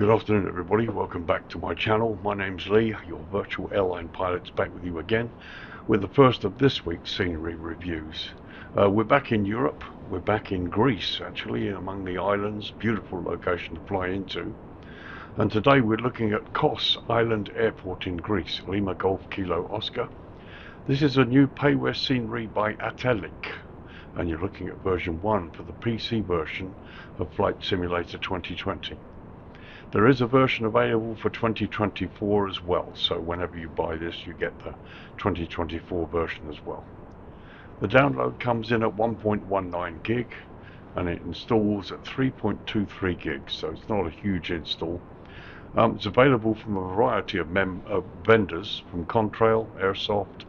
Good afternoon everybody, welcome back to my channel. My name's Lee, your virtual airline pilot's back with you again with the first of this week's scenery reviews. We're back in Europe, we're back in Greece actually, among the islands, beautiful location to fly into. And today we're looking at KOS Island Airport in Greece, Lima Golf Kilo Oscar. This is a new payware scenery by Atelic, and you're looking at version 1 for the PC version of Flight Simulator 2020. There is a version available for 2024 as well, so whenever you buy this you get the 2024 version as well. The download comes in at 1.19 gig and it installs at 3.23 gigs, so it's not a huge install. It's available from a variety of vendors, from Contrail, Airsoft,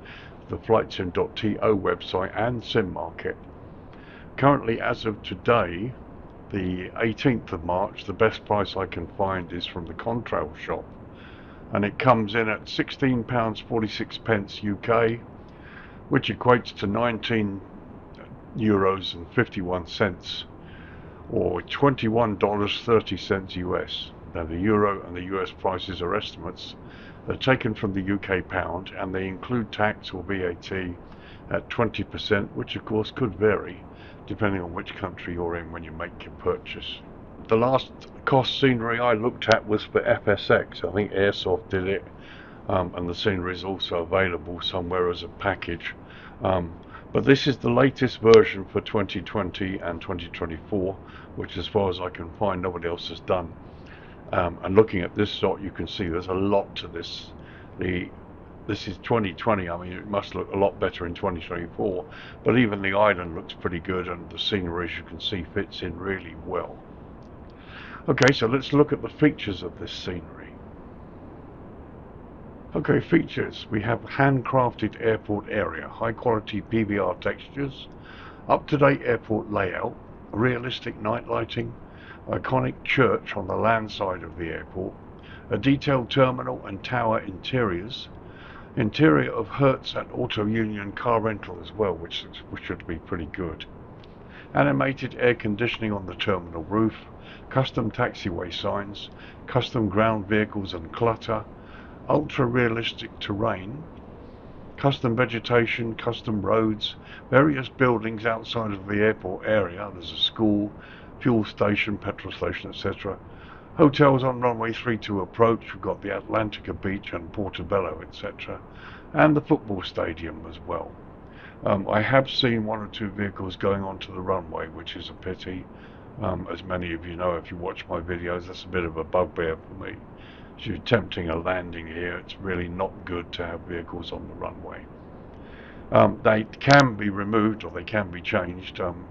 the flightsim.to website and Simmarket. Currently, as of today, the 18th of March, the best price I can find is from the Contrail shop, and it comes in at £16.46 UK, which equates to €19.51 or $21.30 US. Now the euro and the US prices are estimates. They're taken from the UK pound and they include tax or VAT at 20%, which of course could vary depending on which country you're in when you make your purchase. The last KOS scenery I looked at was for FSX. I think Airsoft did it, and the scenery is also available somewhere as a package. But this is the latest version for 2020 and 2024, which as far as I can find nobody else has done. And looking at this shot you can see there's a lot to this. This is 2020, I mean it must look a lot better in 2024, but even the island looks pretty good and the scenery, as you can see, fits in really well. Okay, so let's look at the features of this scenery. Okay, features. We have handcrafted airport area, high quality PBR textures, up-to-date airport layout, realistic night lighting, iconic church on the land side of the airport, a detailed terminal and tower interiors, interior of HERTZ and Auto Union car rental as well, which should be pretty good. Animated air conditioning on the terminal roof, custom taxiway signs, custom ground vehicles and clutter, ultra realistic terrain, custom vegetation, custom roads, various buildings outside of the airport area. There's a school, fuel station, petrol station, etc. Hotels on runway 32 approach. We've got the Atlantica Beach and Portobello, etc. And the football stadium as well. I have seen one or two vehicles going onto the runway, which is a pity. As many of you know, if you watch my videos, that's a bit of a bugbear for me. If you're attempting a landing here, it's really not good to have vehicles on the runway. They can be removed or they can be changed. I'm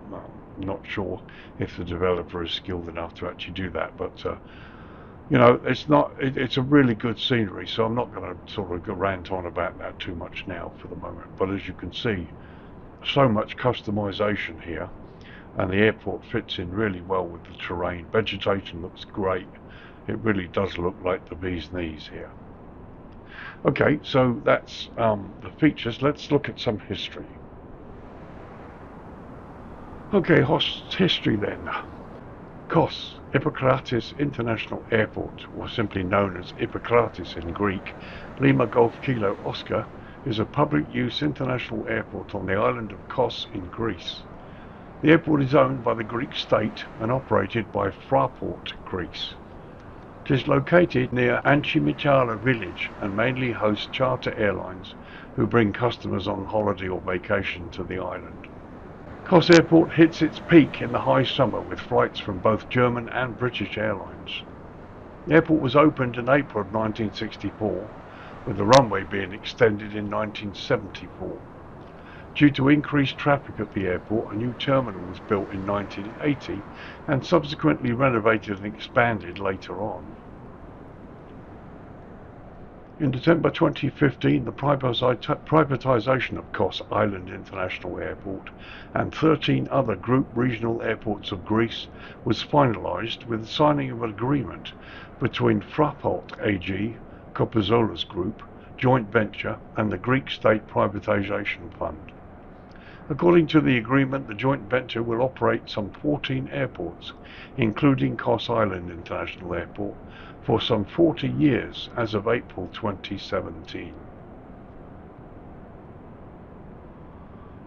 not sure if the developer is skilled enough to actually do that, but you know, it's a really good scenery, so I'm not going to sort of rant on about that too much now for the moment. But as you can see, so much customization here, and the airport fits in really well with the terrain. Vegetation looks great. It really does look like the bee's knees here. Okay, so that's the features. Let's look at some history. Okay, history then. KOS, Hippokrates International Airport, or simply known as Hippokrates in Greek, Lima Golf Kilo Oscar, is a public use international airport on the island of KOS in Greece. The airport is owned by the Greek state and operated by Fraport Greece. It is located near Antimitala village and mainly hosts charter airlines who bring customers on holiday or vacation to the island. KOS Airport hits its peak in the high summer with flights from both German and British airlines. The airport was opened in April of 1964, with the runway being extended in 1974. Due to increased traffic at the airport, a new terminal was built in 1980 and subsequently renovated and expanded later on. In December 2015, the privatisation of KOS Island International Airport and 13 other group regional airports of Greece was finalised with the signing of an agreement between Fraport AG, Kopazola's Group, joint venture, and the Greek State Privatisation Fund. According to the agreement, the joint venture will operate some 14 airports, including KOS Island International Airport, for some 40 years as of April 2017.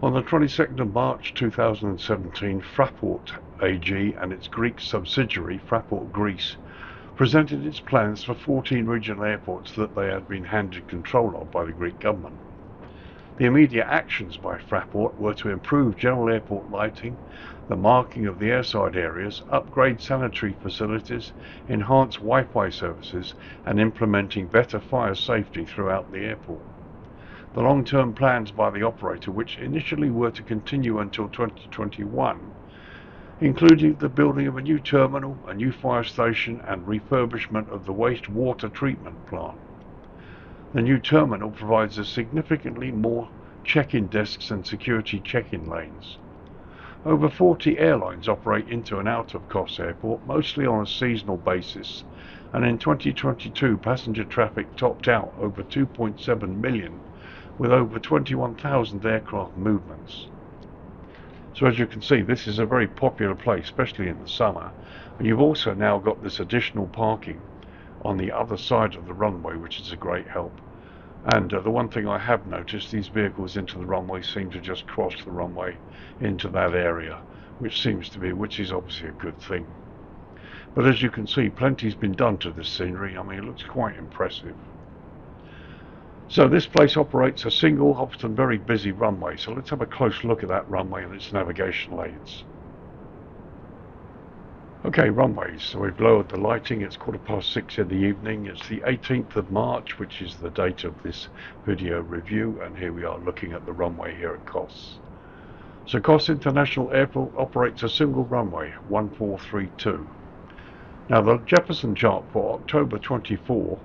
On the 22nd of March 2017, Fraport AG and its Greek subsidiary, Fraport Greece, presented its plans for 14 regional airports that they had been handed control of by the Greek government. The immediate actions by Fraport were to improve general airport lighting, the marking of the airside areas, upgrade sanitary facilities, enhance Wi-Fi services, and implementing better fire safety throughout the airport. The long-term plans by the operator, which initially were to continue until 2021, including the building of a new terminal, a new fire station, and refurbishment of the wastewater treatment plant. The new terminal provides us significantly more check-in desks and security check-in lanes. Over 40 airlines operate into and out of KOS Airport, mostly on a seasonal basis, and in 2022 passenger traffic topped out over 2.7 million, with over 21,000 aircraft movements. So as you can see, this is a very popular place, especially in the summer, and you've also now got this additional parking on the other side of the runway, which is a great help. And the one thing I have noticed, these vehicles into the runway seem to just cross the runway into that area, which is obviously a good thing. But as you can see, plenty's been done to this scenery. I mean, it looks quite impressive. So this place operates a single, often very busy runway. So let's have a close look at that runway and its navigation lanes. Okay, runways. So we've lowered the lighting. It's 6:15 in the evening. It's the 18th of March, which is the date of this video review. And here we are looking at the runway here at KOS. So KOS International Airport operates a single runway, 1432. Now the Jefferson chart for October 24,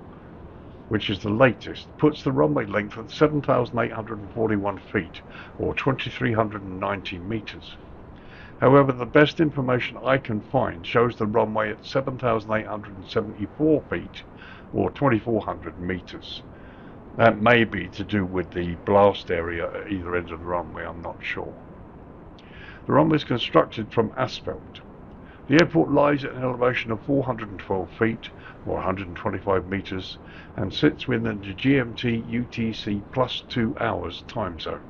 which is the latest, puts the runway length at 7,841 feet, or 2,390 meters. However, the best information I can find shows the runway at 7,874 feet, or 2,400 meters. That may be to do with the blast area at either end of the runway, I'm not sure. The runway is constructed from asphalt. The airport lies at an elevation of 412 feet, or 125 meters, and sits within the GMT UTC +2 hours time zone.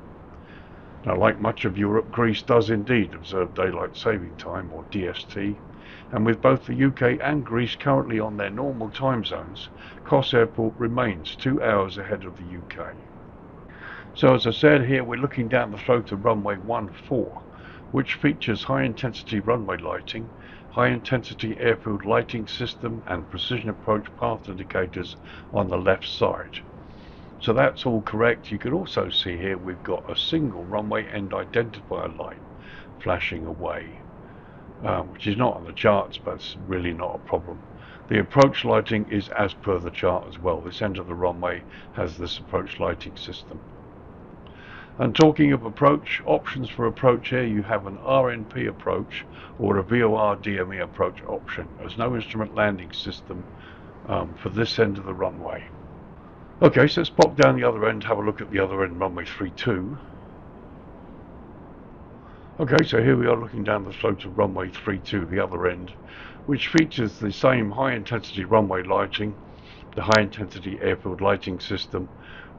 Now, like much of Europe, Greece does indeed observe daylight saving time, or DST, and with both the UK and Greece currently on their normal time zones, KOS Airport remains 2 hours ahead of the UK. So as I said, here we're looking down the throat of runway 14, which features high-intensity runway lighting, high-intensity airfield lighting system, and precision approach path indicators on the left side. So that's all correct. You can also see here we've got a single runway end identifier light flashing away, which is not on the charts, but it's really not a problem. The approach lighting is as per the chart as well. This end of the runway has this approach lighting system. And talking of approach, options for approach here, you have an RNP approach or a VOR DME approach option. There's no instrument landing system for this end of the runway. Okay, so let's pop down the other end, have a look at the other end, runway 32. Okay, so here we are looking down the throat of runway 32, the other end, which features the same high-intensity runway lighting, the high-intensity airfield lighting system,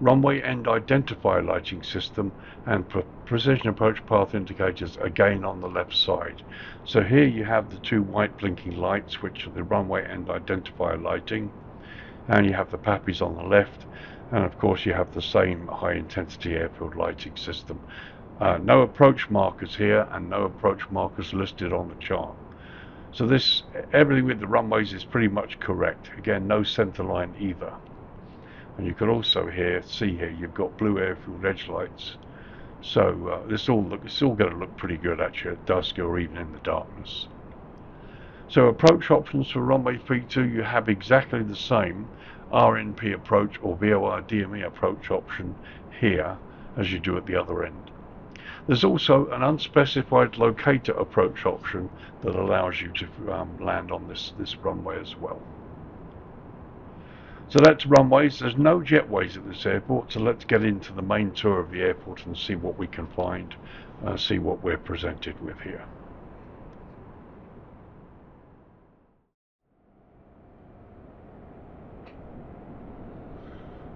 runway end identifier lighting system, and precision approach path indicators again on the left side. So here you have the two white blinking lights, which are the runway end identifier lighting, and you have the PAPIs on the left, and of course you have the same high intensity airfield lighting system. No approach markers here, and no approach markers listed on the chart. So everything with the runways is pretty much correct. Again, no center line either. And you can also see here you've got blue airfield edge lights. So it's all going to look pretty good actually at dusk or even in the darkness. So approach options for runway 32, you have exactly the same RNP approach or VOR DME approach option here as you do at the other end. There's also an unspecified locator approach option that allows you to land on this runway as well. So that's runways. There's no jetways at this airport, so let's get into the main tour of the airport and see what we can find, see what we're presented with here.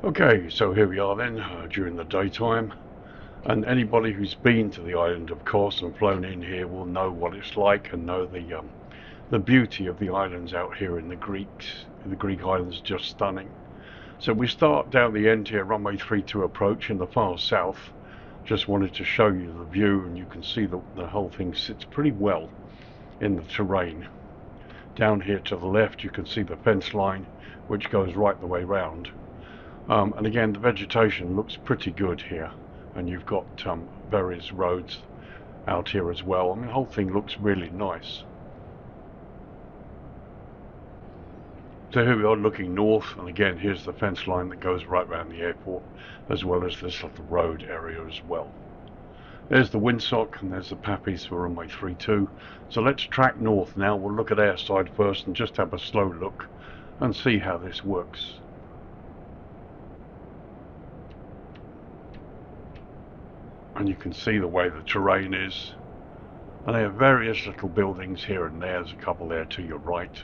Okay, so here we are then during the daytime, and anybody who's been to the island of Kos and flown in here will know what it's like and know the beauty of the islands out here in the Greek islands. Just stunning. So we start down the end here, runway 32 approach in the far south. Just wanted to show you the view, and you can see the whole thing sits pretty well in the terrain. Down here to the left you can see the fence line which goes right the way round, and again the vegetation looks pretty good here, and you've got various roads out here as well. I mean, the whole thing looks really nice. So here we are looking north, and again here's the fence line that goes right around the airport, as well as this little road area as well. There's the windsock, and there's the pappies for runway 32. So let's track north now. We'll look at airside first and just have a slow look and see how this works. And you can see the way the terrain is, and there are various little buildings here and there. There's a couple there to your right.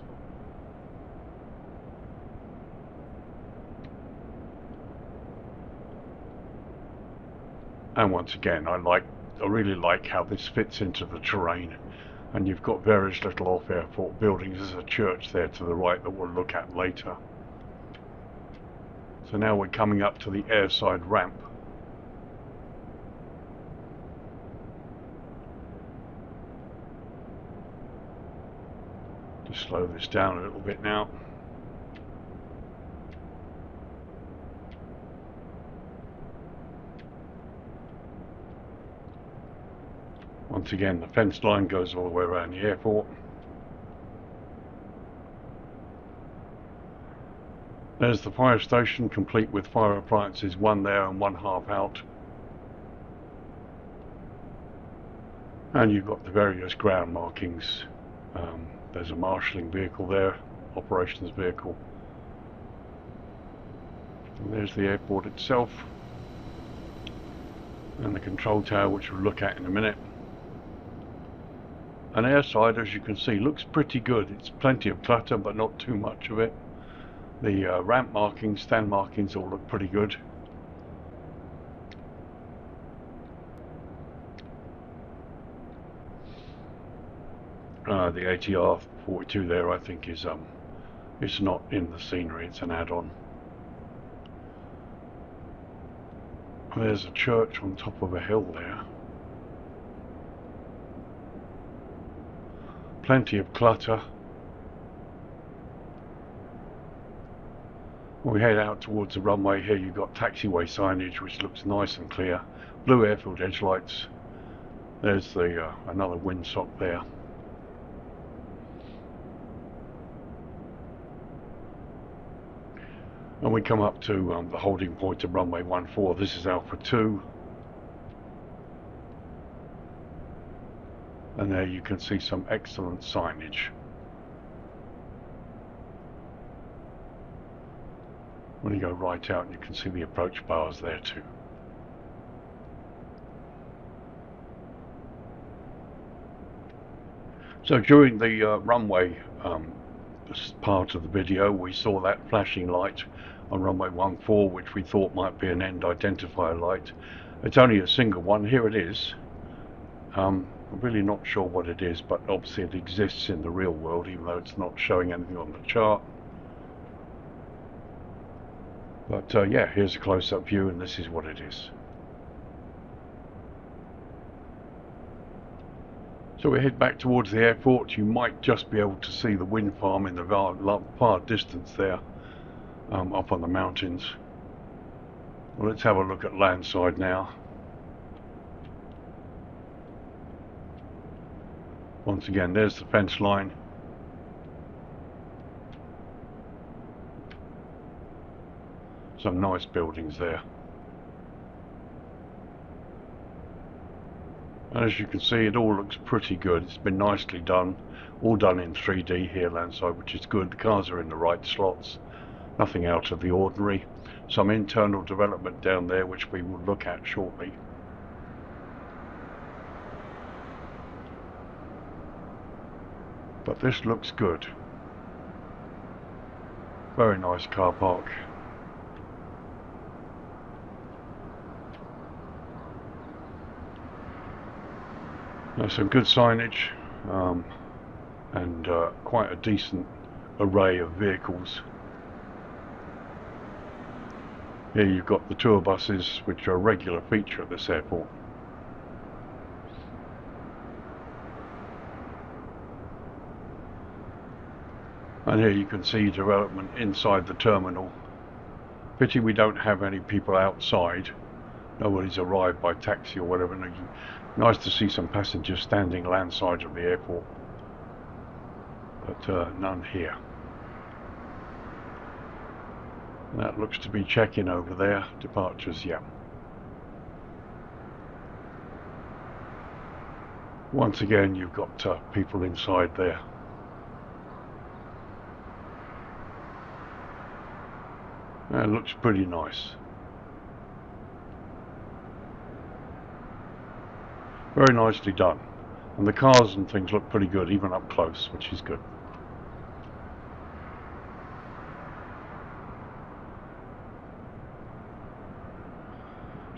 And once again, I really like how this fits into the terrain, and you've got various little off-airport buildings. There's a church there to the right that we'll look at later. So now we're coming up to the airside ramp. Just slow this down a little bit now. Once again, the fence line goes all the way around the airport. There's the fire station, complete with fire appliances, one there and one half out. And you've got the various ground markings. There's a marshalling vehicle there, operations vehicle. And there's the airport itself, and the control tower, which we'll look at in a minute. And airside, as you can see, looks pretty good. It's plenty of clutter, but not too much of it. The ramp markings, stand markings all look pretty good. The ATR 42 there, I think, is it's not in the scenery, it's an add-on. There's a church on top of a hill there. Plenty of clutter. When we head out towards the runway here, you've got taxiway signage which looks nice and clear. Blue airfield edge lights. There's the another windsock there. And we come up to the holding point of runway 14. This is Alpha 2. And there you can see some excellent signage. When you go right out, you can see the approach bars there too. So during the runway part of the video, we saw that flashing light on runway 14, which we thought might be an end identifier light. It's only a single one. Here it is. I'm really not sure what it is, but obviously it exists in the real world, even though it's not showing anything on the chart. But yeah, here's a close-up view, and this is what it is. So we head back towards the airport. You might just be able to see the wind farm in the far distance there, up on the mountains. Well, let's have a look at landside now. Once again, there's the fence line. Some nice buildings there. And as you can see, it all looks pretty good. It's been nicely done. All done in 3D here landside, which is good. The cars are in the right slots. Nothing out of the ordinary. Some internal development down there, which we will look at shortly. But this looks good. Very nice car park. Some good signage, and quite a decent array of vehicles. Here you've got the tour buses, which are a regular feature at this airport. And here you can see development inside the terminal. Pity we don't have any people outside. Nobody's arrived by taxi or whatever. Nice to see some passengers standing landside of the airport, but none here. That looks to be check-in over there. Departures, yeah. Once again, you've got people inside there. That looks pretty nice. Very nicely done. And the cars and things look pretty good, even up close, which is good.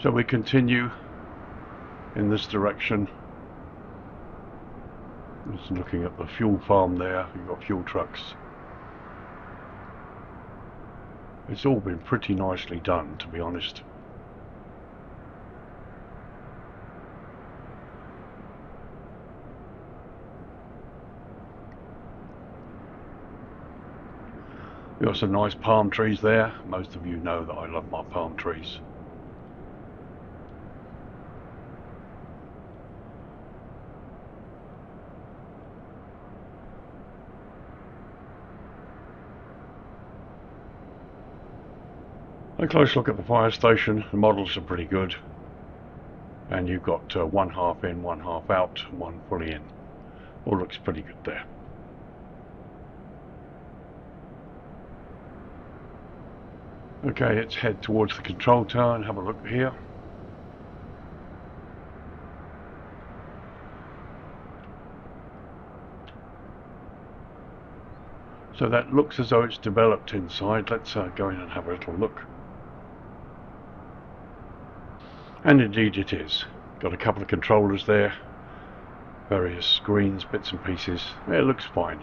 So we continue in this direction. Just looking at the fuel farm there, you've got fuel trucks. It's all been pretty nicely done, to be honest. We've got some nice palm trees there. Most of you know that I love my palm trees. A close look at the fire station. The models are pretty good, and you've got one half in, one half out, one fully in. All looks pretty good there. Okay, let's head towards the control tower and have a look here. So that looks as though it's developed inside. Let's go in and have a little look. And indeed it is. Got a couple of controllers there, various screens, bits and pieces. It looks fine.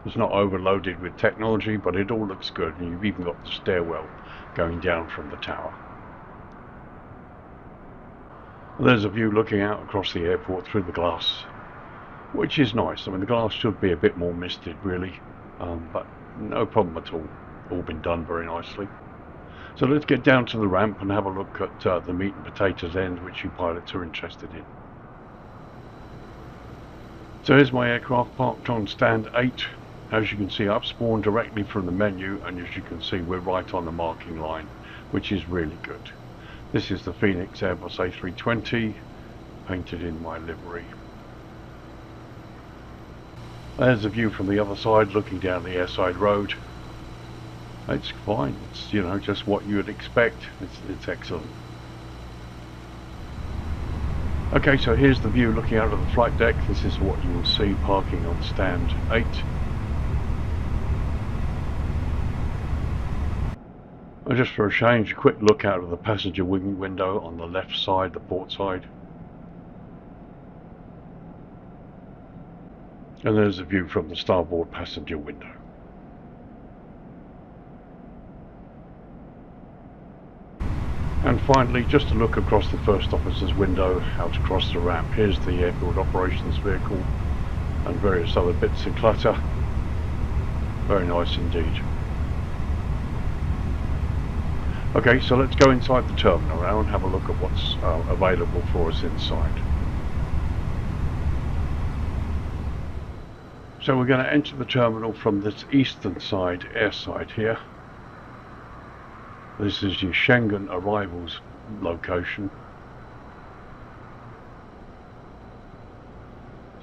It's not overloaded with technology, but it all looks good, and you've even got the stairwell going down from the tower. There's a view looking out across the airport through the glass, which is nice. I mean, the glass should be a bit more misted really, but no problem at all. All been done very nicely. So let's get down to the ramp and have a look at the meat and potatoes end, which you pilots are interested in. So here's my aircraft parked on stand 8. As you can see, I've spawned directly from the menu, and as you can see, we're right on the marking line, which is really good. This is the Phoenix Airbus A320, painted in my livery. There's a view from the other side, looking down the airside road. It's fine. It's, you know, just what you would expect. It's excellent. Okay, so here's the view looking out of the flight deck. This is what you will see parking on stand 8. Just for a change, a quick look out of the passenger wing window on the left side, the port side. And there's a view from the starboard passenger window. And finally, just a look across the first officer's window out across the ramp. Here's the airfield operations vehicle and various other bits and clutter. Very nice indeed. Okay, so let's go inside the terminal now and have a look at what's available for us inside. So we're going to enter the terminal from this eastern side, airside here. This is your Schengen arrivals location.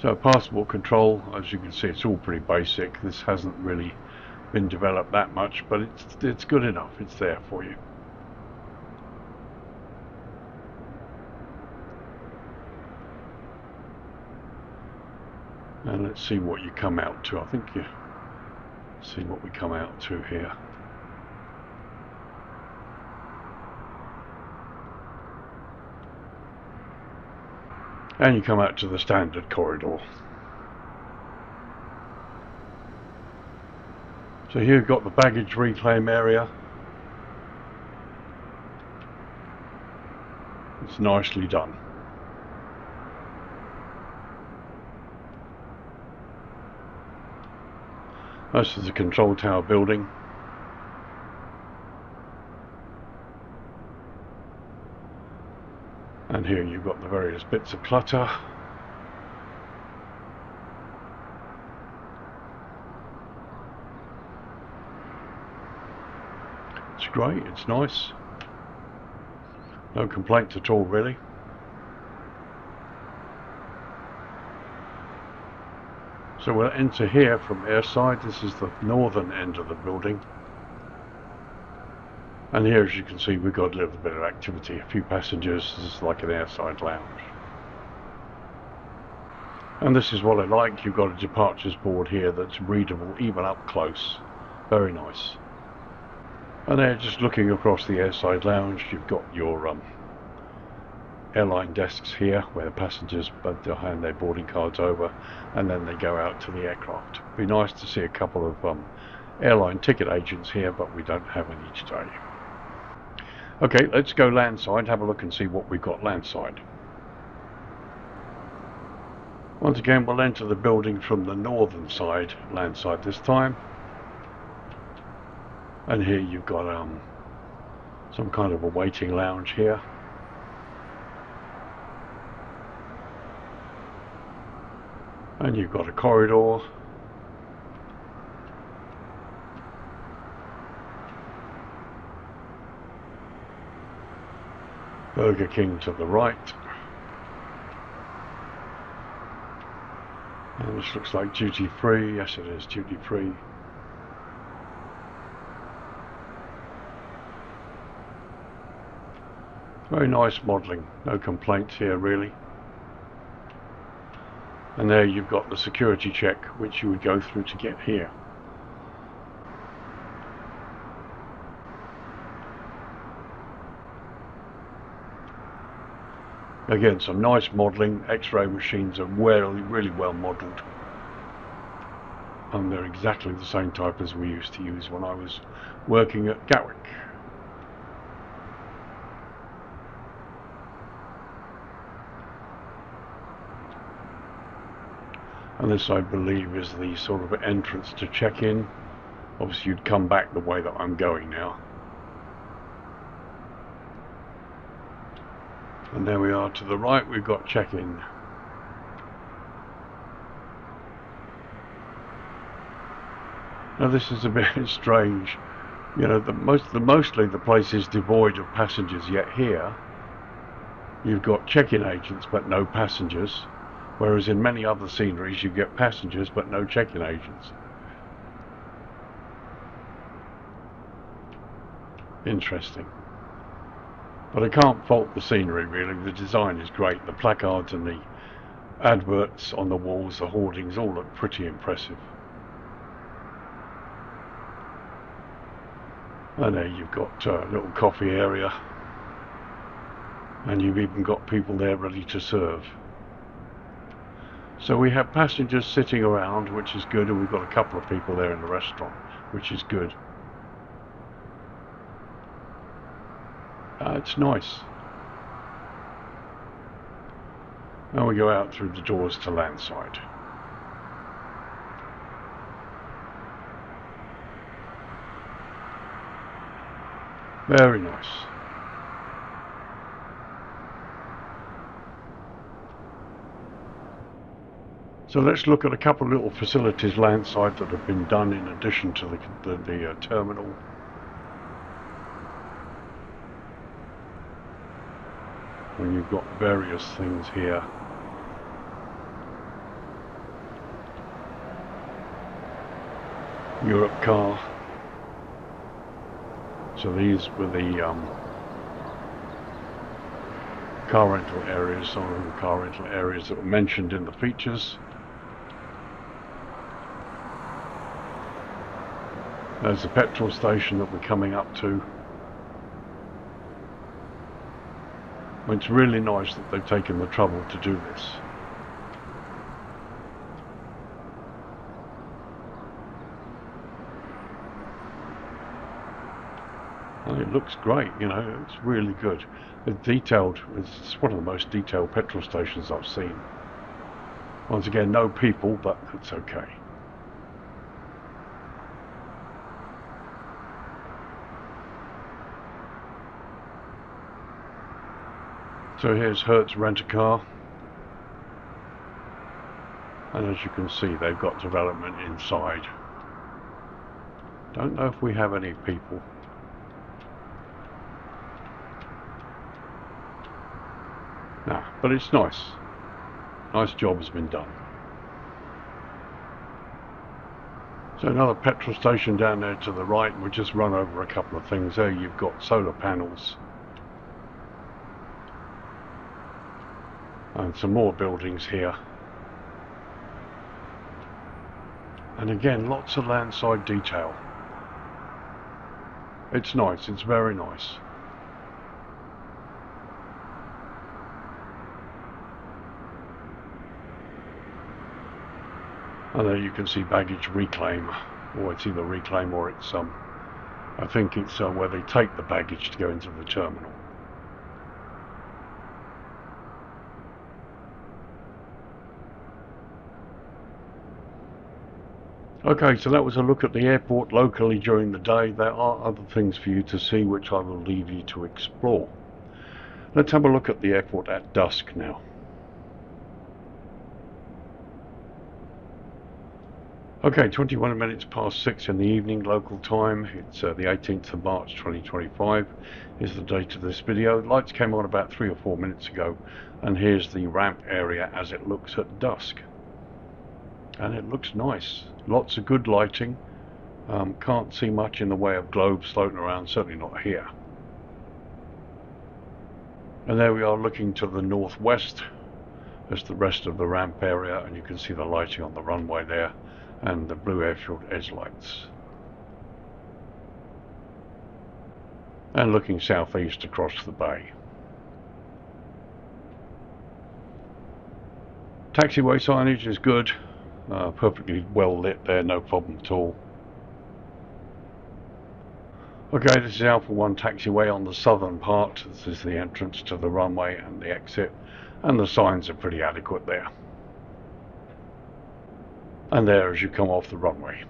So passport control, as you can see, it's all pretty basic. This hasn't really been developed that much, but it's good enough. It's there for you. And let's see what you come out to. I think you see what we come out to here. And you come out to the standard corridor. So here you've got the baggage reclaim area. It's nicely done. This is the control tower building. And here you've got the various bits of clutter. It's great, it's nice. No complaints at all, really. So we'll enter here from airside. This is the northern end of the building. And here, as you can see, we've got a little bit of activity. A few passengers. This is like an airside lounge. And this is what I like. You've got a departures board here that's readable even up close. Very nice. And there, just looking across the airside lounge, you've got your airline desks here where the passengers hand their boarding cards over and then they go out to the aircraft. It'd be nice to see a couple of airline ticket agents here, but we don't have any today. Okay, let's go landside, have a look and see what we've got landside. Once again, we'll enter the building from the northern side, landside this time. And here you've got some kind of a waiting lounge here. And you've got a corridor. Burger King to the right. And this looks like duty free. Yes, it is duty free. Very nice modelling. No complaints here, really. And there you've got the security check which you would go through to get here. Again, some nice modelling. X-ray machines are really well modelled. And they're exactly the same type as we used to use when I was working at Gatwick. And this, I believe, is the sort of entrance to check-in. Obviously you'd come back the way that I'm going now. And there we are to the right, we've got check-in. Now this is a bit strange. You know, mostly the place is devoid of passengers, yet here you've got check-in agents but no passengers. Whereas in many other sceneries you get passengers but no check-in agents. Interesting. But I can't fault the scenery, really. The design is great. The placards and the adverts on the walls, the hoardings, all look pretty impressive. And there you've got a little coffee area. And you've even got people there ready to serve. So we have passengers sitting around, which is good, and we've got a couple of people there in the restaurant, which is good. It's nice. Now we go out through the doors to landside. Very nice. So let's look at a couple of little facilities landside that have been done in addition to the terminal. And you've got various things here. Europe car. So these were the car rental areas, some of the car rental areas that were mentioned in the features. There's the petrol station that we're coming up to. It's really nice that they've taken the trouble to do this. And it looks great, you know, it's really good. It's detailed, it's one of the most detailed petrol stations I've seen. Once again, no people, but it's okay. So here's HERTZ Rent-A-Car, and as you can see they've got development inside. Don't know if we have any people. Nah, but it's nice. Nice job has been done. So another petrol station down there to the right, and we'll just run over a couple of things. There you've got solar panels. And some more buildings here. And again, lots of landside detail. It's nice, it's very nice. And there you can see baggage reclaim, or it's either reclaim or it's I think it's where they take the baggage to go into the terminal. Okay, so that was a look at the airport locally during the day. There are other things for you to see which I will leave you to explore. Let's have a look at the airport at dusk now. Okay, 21 minutes past 6 in the evening local time. It's the 18th of March 2025 is the date of this video. Lights came on about 3 or 4 minutes ago, and here's the ramp area as it looks at dusk. And it looks nice. Lots of good lighting. Can't see much in the way of globes floating around, certainly not here. And there we are looking to the northwest as the rest of the ramp area, and you can see the lighting on the runway there and the blue airfield edge lights. And looking southeast across the bay. Taxiway signage is good. Perfectly well lit there, no problem at all. Okay, this is Alpha 1 taxiway on the southern part. This is the entrance to the runway and the exit, and the signs are pretty adequate there. And there as you come off the runway.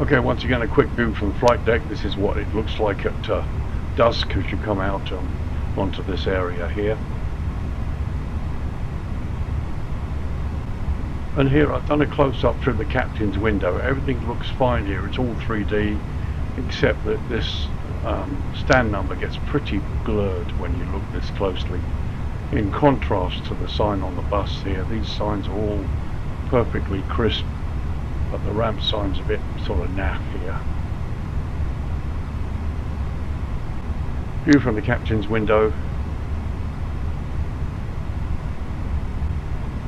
Okay, once again a quick view from flight deck. This is what it looks like at dusk as you come out onto this area here. And here I've done a close-up through the captain's window. Everything looks fine here. It's all 3D, except that this stand number gets pretty blurred when you look this closely. In contrast to the sign on the bus here, these signs are all perfectly crisp, but the ramp sign's a bit sort of naff here. View from the captain's window.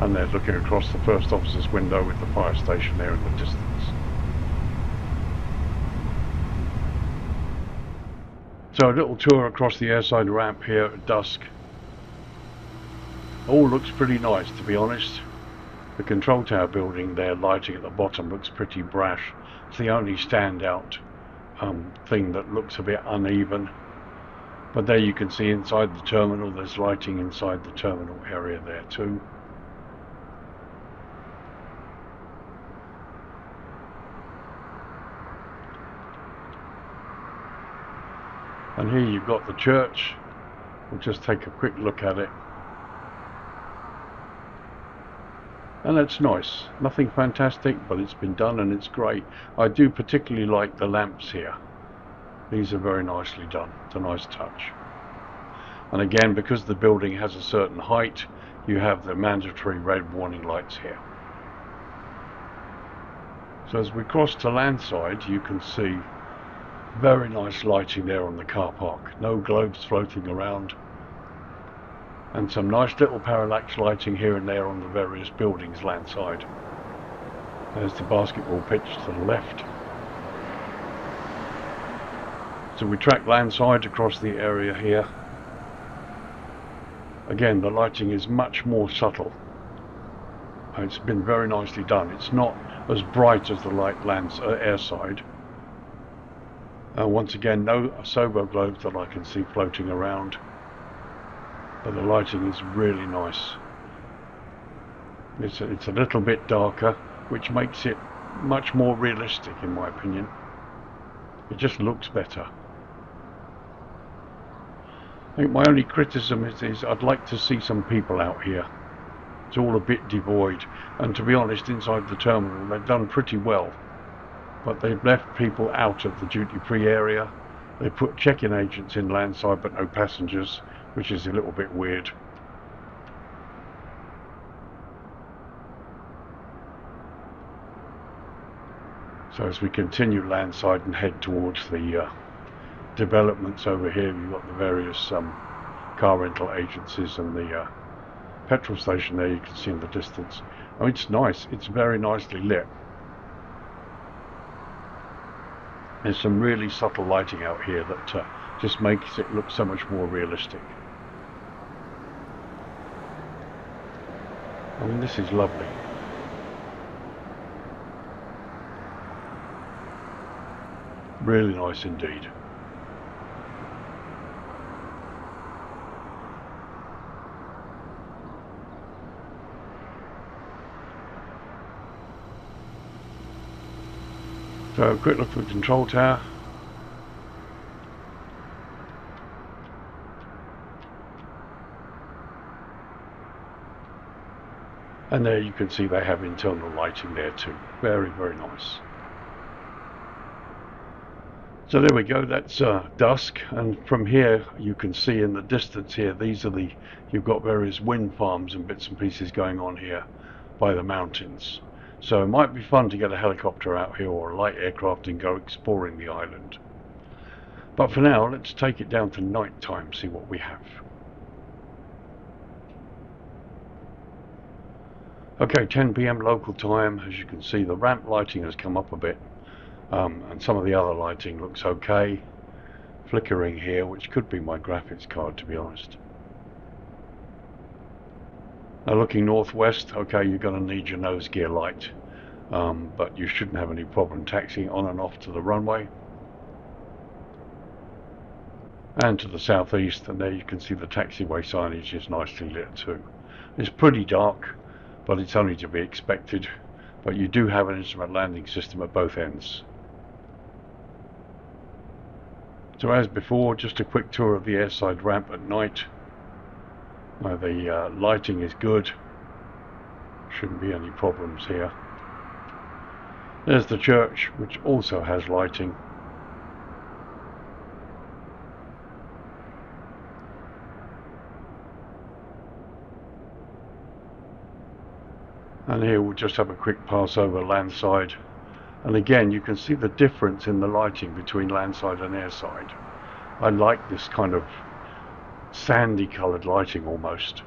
And they're looking across the first officer's window with the fire station there in the distance. So a little tour across the airside ramp here at dusk. All looks pretty nice, to be honest. The control tower building there, lighting at the bottom, looks pretty brash. It's the only standout thing that looks a bit uneven. But there you can see inside the terminal, there's lighting inside the terminal area there too. And here you've got the church. We'll just take a quick look at it. And it's nice. Nothing fantastic, but it's been done and it's great. I do particularly like the lamps here. These are very nicely done. It's a nice touch. And again, because the building has a certain height, you have the mandatory red warning lights here. So as we cross to landside, you can see very nice lighting there on the car park. No globes floating around. And some nice little parallax lighting here and there on the various buildings landside. There's the basketball pitch to the left. So we track landside across the area here. Again, the lighting is much more subtle. It's been very nicely done. It's not as bright as the light airside. Once again, no sober globes that I can see floating around, but the lighting is really nice. It's a little bit darker, which makes it much more realistic in my opinion. It just looks better. I think my only criticism is I'd like to see some people out here. It's all a bit devoid, and to be honest, inside the terminal they've done pretty well, but they've left people out of the duty-free area. They put check-in agents in landside but no passengers, which is a little bit weird. So as we continue landside and head towards the developments over here, we've got the various car rental agencies and the petrol station there you can see in the distance. Oh, it's nice. It's very nicely lit. There's some really subtle lighting out here that just makes it look so much more realistic. I mean, this is lovely. Really nice indeed. So a quick look at the control tower. And there you can see they have internal lighting there too. Very, very nice. So there we go, that's dusk, and from here you can see in the distance here, you've got various wind farms and bits and pieces going on here by the mountains. So it might be fun to get a helicopter out here or a light aircraft and go exploring the island. But for now, let's take it down to night time, see what we have. Okay, 10 PM local time. As you can see, the ramp lighting has come up a bit. And some of the other lighting looks okay. Flickering here, which could be my graphics card, to be honest. Now looking northwest, okay, you're going to need your nose gear light, but you shouldn't have any problem taxiing on and off to the runway. And to the southeast, and there you can see the taxiway signage is nicely lit too. It's pretty dark, but it's only to be expected. But you do have an instrument landing system at both ends. So as before, just a quick tour of the airside ramp at night. The lighting is good. Shouldn't be any problems here. There's the church, which also has lighting. And here we'll just have a quick pass over landside. And again, you can see the difference in the lighting between landside and airside. I like this kind of sandy coloured lighting almost.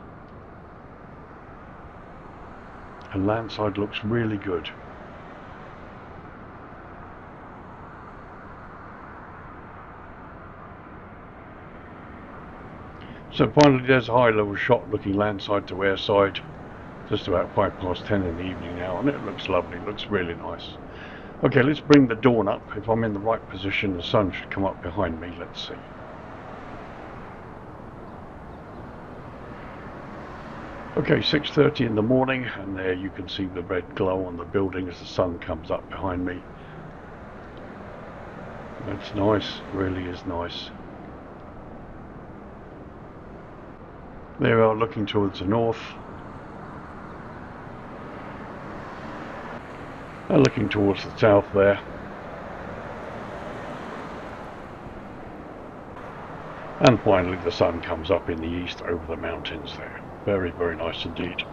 And landside looks really good. So finally there's a high level shot looking landside to airside. Just about 10:05 in the evening now, and it looks lovely, it looks really nice. Okay, let's bring the dawn up. If I'm in the right position, the sun should come up behind me. Let's see. Okay, 6:30 in the morning, and there you can see the red glow on the building as the sun comes up behind me. That's nice, really is nice. There we are looking towards the north. And looking towards the south there. And finally the sun comes up in the east over the mountains there. Very, very nice indeed.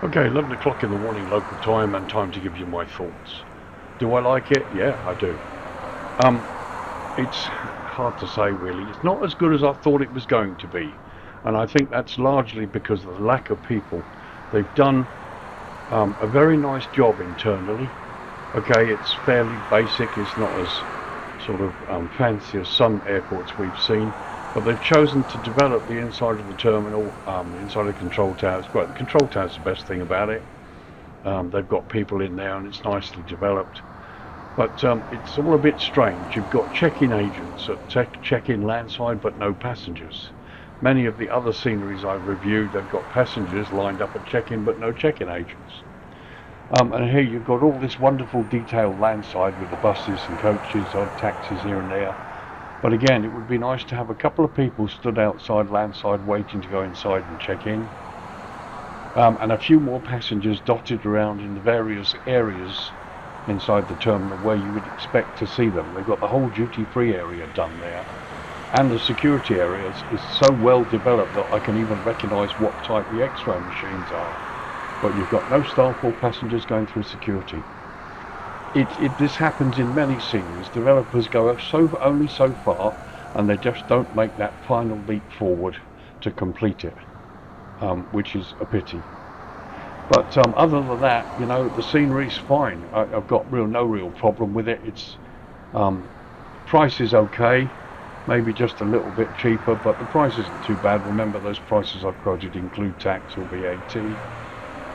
Okay, 11 o'clock in the morning local time, and time to give you my thoughts. Do I like it? Yeah, I do. It's hard to say really. It's not as good as I thought it was going to be. And I think that's largely because of the lack of people. They've done a very nice job internally. Okay, it's fairly basic, it's not as sort of fancy as some airports we've seen, but they've chosen to develop the inside of the terminal, the inside of the control tower. It's great. The control tower is the best thing about it. They've got people in there and it's nicely developed. But it's all a bit strange. You've got check-in agents at check-in landside, but no passengers. Many of the other sceneries I've reviewed, they've got passengers lined up at check-in, but no check-in agents. And here you've got all this wonderful detailed landside with the buses and coaches, odd taxis here and there. But again, it would be nice to have a couple of people stood outside landside waiting to go inside and check in. And a few more passengers dotted around in the various areas inside the terminal where you would expect to see them. They've got the whole duty-free area done there. And the security area is so well developed that I can even recognise what type the X-ray machines are. But you've got no staff or passengers going through security. This happens in many sceneries. Developers go only so far, and they just don't make that final leap forward to complete it, which is a pity. But other than that, you know, the scenery's fine. I've got no real problem with it. It's price is okay, maybe just a little bit cheaper, but the price isn't too bad. Remember, those prices I've quoted include tax or VAT.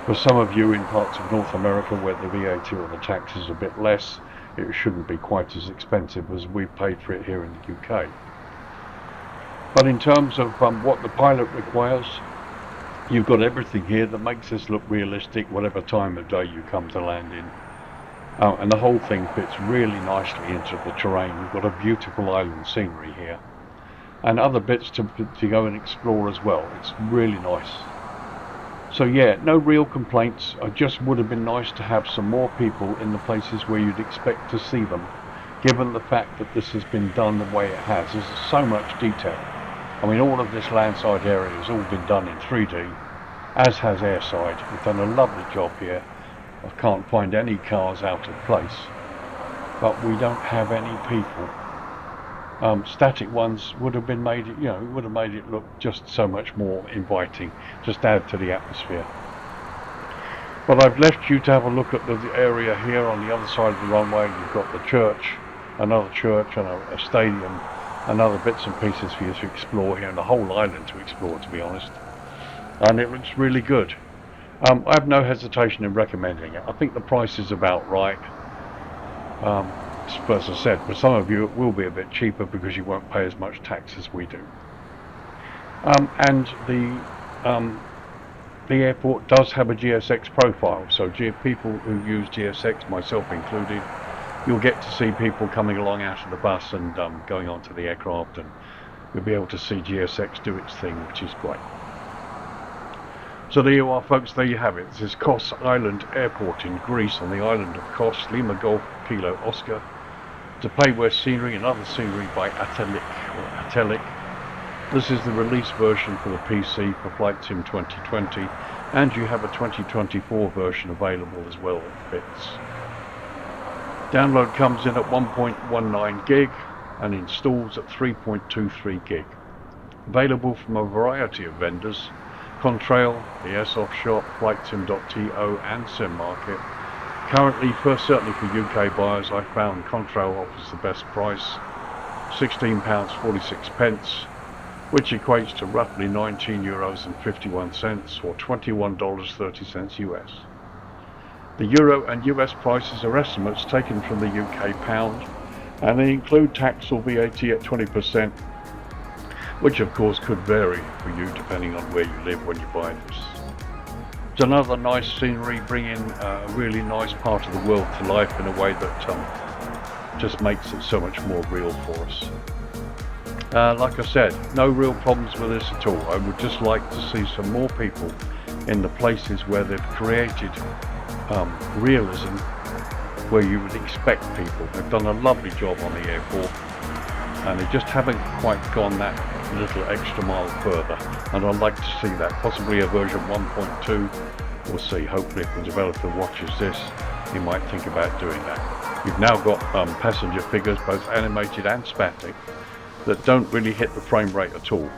For some of you in parts of North America where the VAT or the tax is a bit less, it shouldn't be quite as expensive as we've paid for it here in the UK. But in terms of what the pilot requires, you've got everything here that makes this look realistic whatever time of day you come to land in. And the whole thing fits really nicely into the terrain. We've got a beautiful island scenery here. And other bits to go and explore as well. It's really nice. So yeah, no real complaints. It just would have been nice to have some more people in the places where you'd expect to see them, given the fact that this has been done the way it has. There's so much detail. I mean, all of this landside area has all been done in 3D, as has airside. We've done a lovely job here. I can't find any cars out of place, but we don't have any people. Static ones would have been made it, you know, would have made it look just so much more inviting, just add to the atmosphere. But I've left you to have a look at the area here on the other side of the runway. You've got the church, another church, and a stadium, and other bits and pieces for you to explore here, and the whole island to explore, to be honest. And it looks really good. I have no hesitation in recommending it. I think the price is about right. As I said, for some of you it will be a bit cheaper because you won't pay as much tax as we do. And the airport does have a GSX profile, so people who use GSX, myself included, you'll get to see people coming along out of the bus and going onto the aircraft, and you'll be able to see GSX do its thing, which is great. So there you are, folks, there you have it. This is KOS Island Airport in Greece on the island of Kos, Lima Golf Kilo Oscar. To play with scenery and other scenery by Atelic. This is the release version for the PC for Flight Sim 2020, and you have a 2024 version available as well that fits. Download comes in at 1.19 gig and installs at 3.23 gig. Available from a variety of vendors: Contrail, the Airsoft Shop, FlightSim.to and Simmarket. Currently, certainly for UK buyers, I found Contrail offers the best price, £16.46, which equates to roughly €19.51 or $21.30 US. The Euro and US prices are estimates taken from the UK pound, and they include tax or VAT at 20%, which of course could vary for you depending on where you live when you buy this. It's another nice scenery, bringing a really nice part of the world to life in a way that just makes it so much more real for us. Like I said, no real problems with this at all. I would just like to see some more people in the places where they've created realism, where you would expect people. They've done a lovely job on the airport, and they just haven't quite gone that little extra mile further, and I'd like to see that, possibly a version 1.2. We'll see. Hopefully if the developer watches this, he might think about doing that. You've now got passenger figures, both animated and static, that don't really hit the frame rate at all,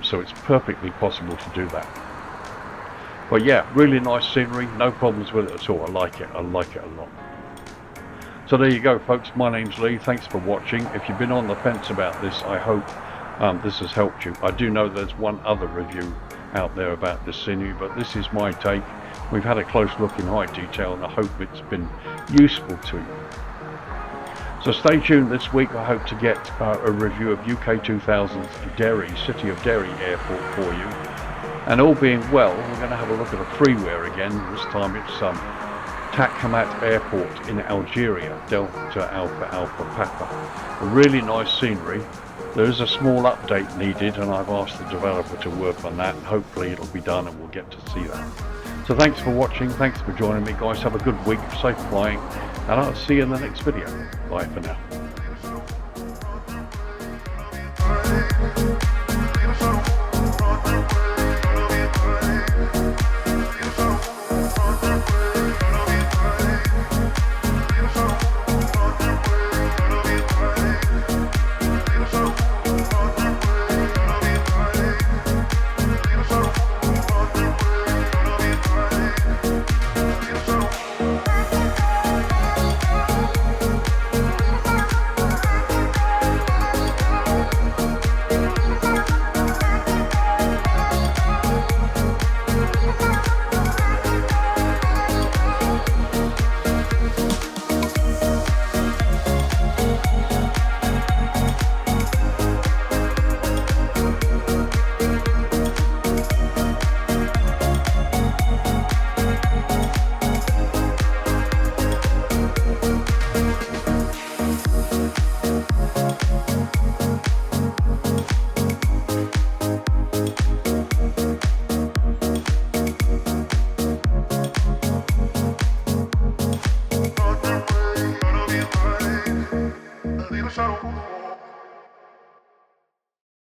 so it's perfectly possible to do that. But yeah, really nice scenery, no problems with it at all. I like it a lot. So there you go, folks. My name's Lee. Thanks for watching. If you've been on the fence about this, I hope this has helped you. I do know there's one other review out there about this Sinew, but this is my take. We've had a close look in high detail, and I hope it's been useful to you. So stay tuned this week. I hope to get a review of UK 2000's Derry, City of Derry Airport for you. And all being well, we're going to have a look at a freeware again. This time it's TAXIWAY Airport in Algeria, Delta Alpha Alpha Papa. A really nice scenery. There is a small update needed, and I've asked the developer to work on that. Hopefully it'll be done and we'll get to see that. So thanks for watching, thanks for joining me guys, have a good week, safe flying, and I'll see you in the next video. Bye for now. Shadow.